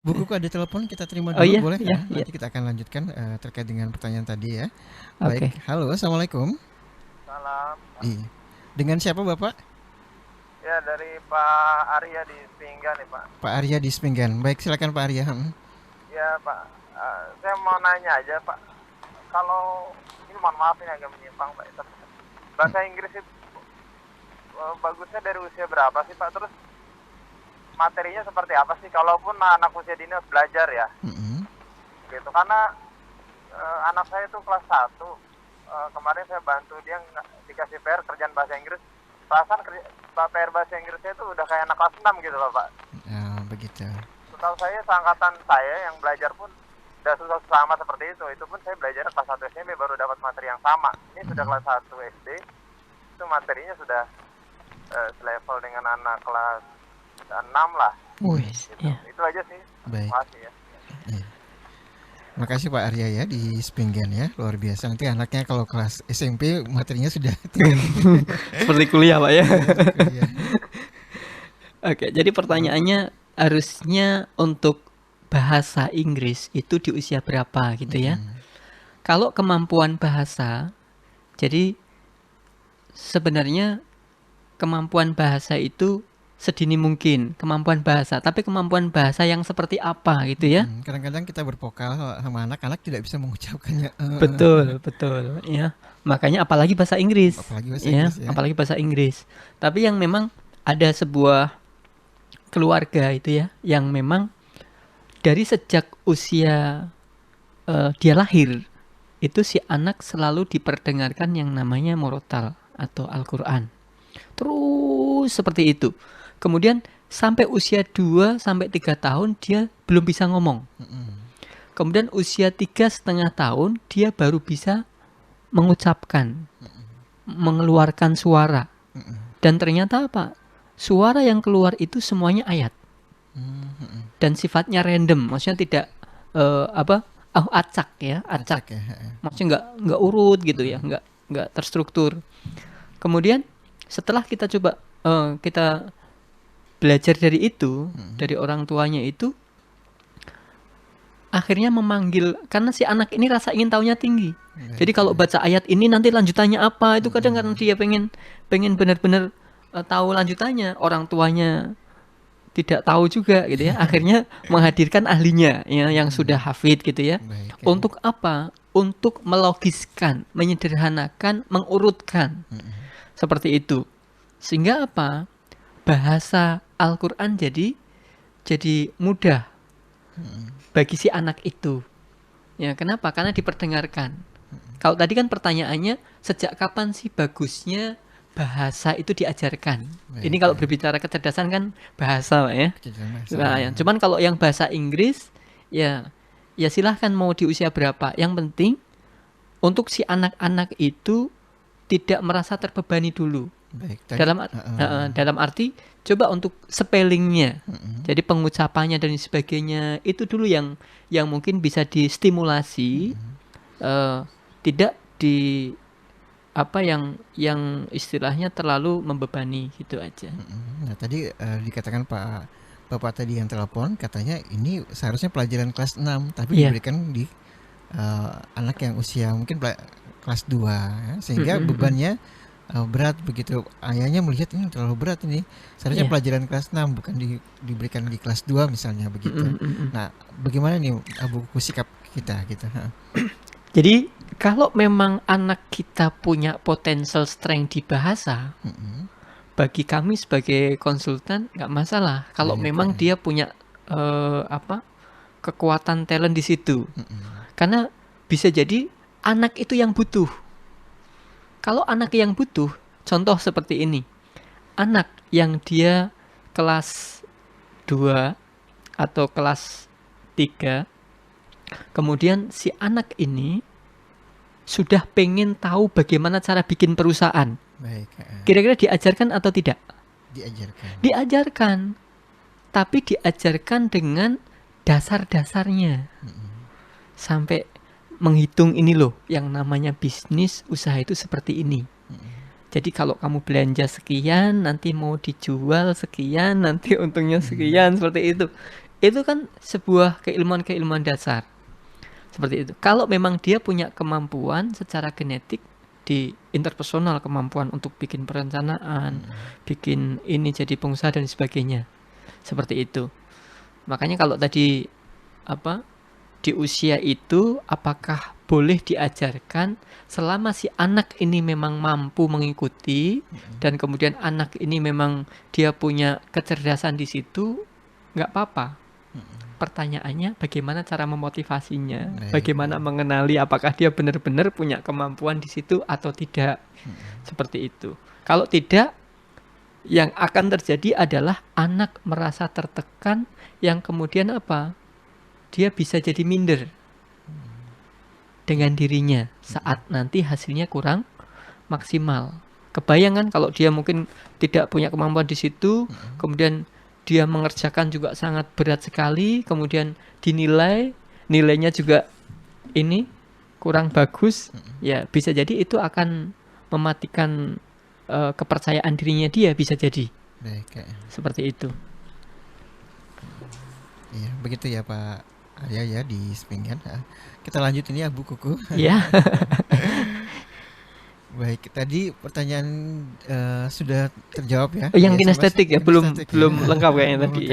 Bukuku ada telepon, kita terima Oh dulu iya, boleh? iya, iya. Nanti kita akan lanjutkan terkait dengan pertanyaan tadi ya. Baik, Oke. halo, assalamualaikum. Salam. Iya. Dengan siapa Bapak? Ya dari Pak Arya di Pinggan nih Pak. Pak Arya di Spinggan. Baik, silakan Pak Arya. Ya Pak, saya mau nanya aja Pak. Kalau ini mohon maaf ini agak menyimpang Pak. Bahasa Inggris itu bagusnya dari usia berapa sih Pak? Terus materinya seperti apa sih? Kalaupun anak usia dini harus belajar ya. Gitu karena anak saya itu kelas 1. Kemarin saya bantu dia dikasih PR kerjaan bahasa Inggris. Perasaan PR bahasa Inggrisnya itu udah kayak anak kelas 6 gitu loh Pak. Begitu. Setahu saya seangkatan saya yang belajar pun udah susah sama seperti itu. Itu pun saya belajar kelas 1 SMP baru dapat materi yang sama. Ini sudah kelas 1 SD. Itu materinya sudah selevel dengan anak kelas 6 lah. Gitu. Ya. Itu aja sih. Baik. Terima kasih ya. Makasih Pak Arya ya di Spinggan ya, luar biasa. Nanti anaknya kalau kelas SMP materinya sudah seperti kuliah Pak ya. Oke, jadi pertanyaannya harusnya untuk bahasa Inggris itu di usia berapa gitu ya? Kalau kemampuan bahasa, jadi sebenarnya kemampuan bahasa itu sedini mungkin kemampuan bahasa, tapi kemampuan bahasa yang seperti apa gitu ya? Kadang-kadang kita bervokal sama anak-anak tidak bisa mengucapkannya. Betul ya. Makanya apalagi bahasa Inggris, apalagi bahasa Inggris. Tapi yang memang ada sebuah keluarga itu ya, yang memang dari sejak usia dia lahir itu si anak selalu diperdengarkan yang namanya murotal atau Al-Quran. Terus seperti itu. Kemudian sampai usia 2-3 tahun dia belum bisa ngomong. Kemudian usia 3,5 tahun dia baru bisa mengucapkan, mengeluarkan suara. Dan ternyata apa? Suara yang keluar itu semuanya ayat. Dan sifatnya random, maksudnya tidak acak ya, acak. Maksudnya nggak urut gitu ya, nggak terstruktur. Kemudian setelah kita coba kita belajar dari itu, dari orang tuanya itu, akhirnya memanggil, karena si anak ini rasa ingin tahunya tinggi. Jadi kalau baca ayat ini nanti lanjutannya apa, itu kadang kan dia pengen benar-benar tahu lanjutannya. Orang tuanya tidak tahu juga gitu ya. Akhirnya menghadirkan ahlinya ya, yang sudah hafid gitu ya. Untuk apa? Untuk melogiskan, menyederhanakan, mengurutkan. Seperti itu. Sehingga apa? Bahasa Al-Quran jadi mudah bagi si anak itu. Ya, kenapa? Karena diperdengarkan. Kalau tadi kan pertanyaannya, sejak kapan sih bagusnya bahasa itu diajarkan? Ini kalau berbicara kecerdasan kan bahasa, Pak ya. Nah, cuman kalau yang bahasa Inggris, ya silahkan mau di usia berapa. Yang penting untuk si anak-anak itu tidak merasa terbebani dulu. Dalam arti coba untuk spellingnya, jadi pengucapannya dan sebagainya itu dulu yang mungkin bisa distimulasi, tidak di apa yang istilahnya terlalu membebani gitu aja. Nah tadi dikatakan Bapak tadi yang telepon katanya ini seharusnya pelajaran kelas 6 tapi diberikan di anak yang usia mungkin kelas 2 ya, sehingga bebannya berat begitu. Ayahnya melihat ini terlalu berat ini. Seharusnya pelajaran kelas 6 bukan diberikan di kelas 2 misalnya begitu. Nah, bagaimana nih buku sikap kita gitu. Jadi kalau memang anak kita punya potential strength di bahasa, bagi kami sebagai konsultan nggak masalah. Kalau memang dia punya kekuatan talent di situ. Karena bisa jadi anak itu yang butuh. Kalau anak yang butuh, contoh seperti ini. Anak yang dia kelas 2 atau kelas 3, kemudian si anak ini sudah pengen tahu bagaimana cara bikin perusahaan. Kira-kira diajarkan atau tidak? Diajarkan. Tapi diajarkan dengan dasar-dasarnya. Sampai menghitung ini loh, yang namanya bisnis usaha itu seperti ini. Jadi kalau kamu belanja sekian, nanti mau dijual sekian, nanti untungnya sekian, seperti itu. itu kan sebuah keilmuan dasar seperti itu. Kalau memang dia punya kemampuan secara genetik di interpersonal, kemampuan untuk bikin perencanaan, bikin ini jadi pengusaha dan sebagainya, seperti itu. Makanya kalau tadi di usia itu apakah boleh diajarkan selama si anak ini memang mampu mengikuti dan kemudian anak ini memang dia punya kecerdasan di situ, nggak apa-apa. Pertanyaannya bagaimana cara memotivasinya, bagaimana mengenali apakah dia benar-benar punya kemampuan di situ atau tidak, seperti itu. Kalau tidak, yang akan terjadi adalah anak merasa tertekan, yang kemudian dia bisa jadi minder dengan dirinya saat nanti hasilnya kurang maksimal. Kebayang kan kalau dia mungkin tidak punya kemampuan di situ, kemudian dia mengerjakan juga sangat berat sekali, kemudian nilainya juga ini kurang bagus, ya bisa jadi itu akan mematikan kepercayaan dirinya dia, bisa jadi. Baik, seperti itu. Iya, begitu ya Pak Arya ya di Spingan. Kita lanjut ini ya Bu Kuku. Iya. Baik, tadi pertanyaan sudah terjawab ya. Yang kinestetik ya, belum lengkap kayaknya tadi ya.